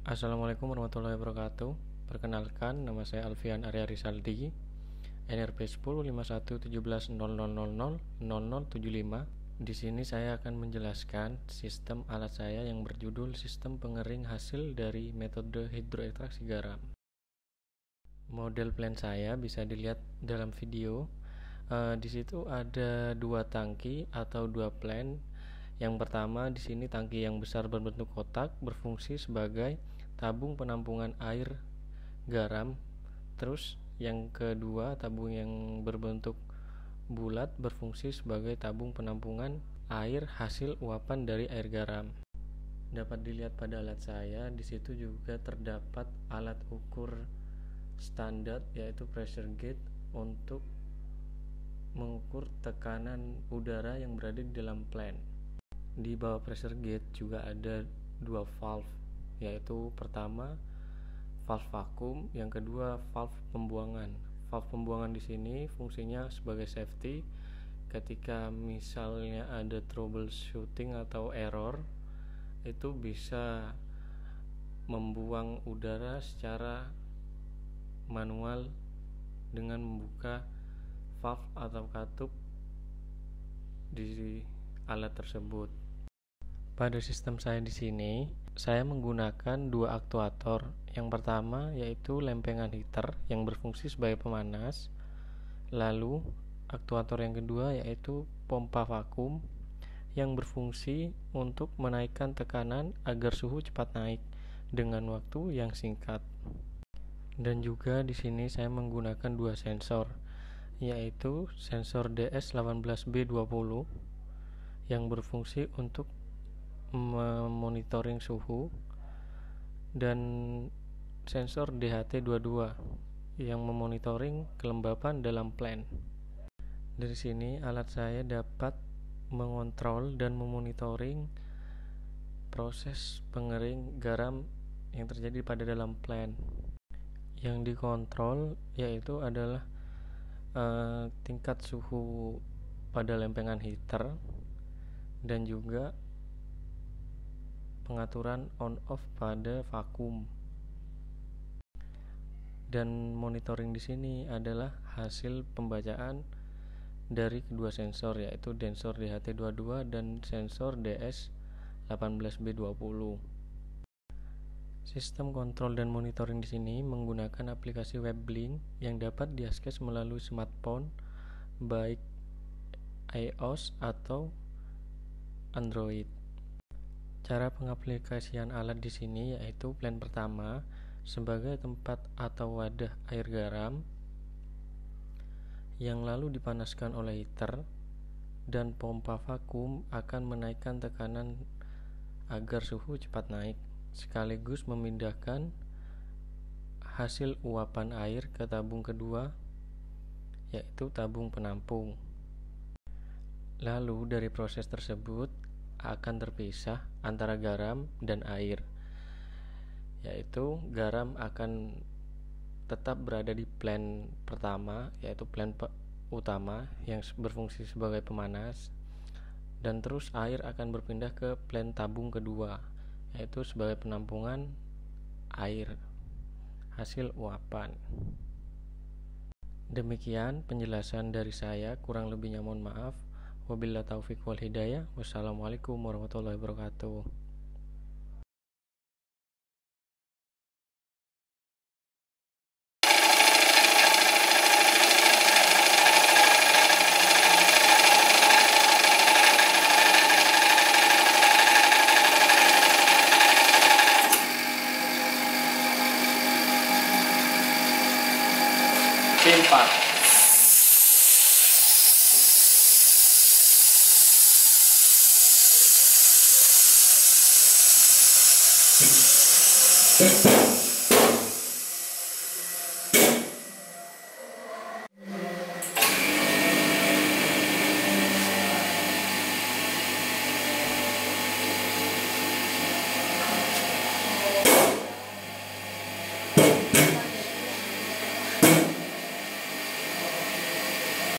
Assalamualaikum warahmatullahi wabarakatuh. Perkenalkan, nama saya Alfian Arya Rizaldi, NRP 10511700000075. Di sini saya akan menjelaskan sistem alat saya yang berjudul Sistem Pengering Hasil dari Metode Hidroekstraksi Garam. Model plan saya bisa dilihat dalam video. Di situ ada dua tangki atau dua plan. Yang pertama, di sini tangki yang besar berbentuk kotak berfungsi sebagai tabung penampungan air garam. Terus yang kedua, tabung yang berbentuk bulat berfungsi sebagai tabung penampungan air hasil uapan dari air garam. Dapat dilihat pada alat saya, di situ juga terdapat alat ukur standar yaitu pressure gauge untuk mengukur tekanan udara yang berada di dalam plan. Di bawah pressure gauge juga ada dua valve, yaitu pertama valve vakum, yang kedua valve pembuangan. Valve pembuangan di sini fungsinya sebagai safety ketika misalnya ada troubleshooting atau error, itu bisa membuang udara secara manual dengan membuka valve atau katup di alat tersebut. Pada sistem saya di sini, saya menggunakan dua aktuator. Yang pertama yaitu lempengan heater yang berfungsi sebagai pemanas. Lalu aktuator yang kedua yaitu pompa vakum yang berfungsi untuk menaikkan tekanan agar suhu cepat naik dengan waktu yang singkat. Dan juga di sini saya menggunakan dua sensor, yaitu sensor DS18B20 yang berfungsi untuk memonitoring suhu dan sensor DHT22 yang memonitoring kelembapan dalam plan. Dari sini alat saya dapat mengontrol dan memonitoring proses pengering garam yang terjadi pada dalam plan. Yang dikontrol yaitu adalah tingkat suhu pada lempengan heater dan juga pengaturan on off pada vakum. Dan monitoring di sini adalah hasil pembacaan dari kedua sensor, yaitu sensor DHT22 dan sensor DS18B20. Sistem kontrol dan monitoring di sini menggunakan aplikasi WebLink yang dapat diakses melalui smartphone baik iOS atau Android. Cara pengaplikasian alat di sini yaitu plan pertama sebagai tempat atau wadah air garam yang lalu dipanaskan oleh heater, dan pompa vakum akan menaikkan tekanan agar suhu cepat naik, sekaligus memindahkan hasil uapan air ke tabung kedua yaitu tabung penampung. Lalu dari proses tersebut akan terpisah antara garam dan air, yaitu garam akan tetap berada di plan pertama yaitu plan utama yang berfungsi sebagai pemanas, dan terus air akan berpindah ke plan tabung kedua yaitu sebagai penampungan air hasil uapan. Demikian penjelasan dari saya, kurang lebihnya mohon maaf. Wabillahi taufiq wal hidayah. Wassalamualaikum warahmatullahi wabarakatuh. Simpan.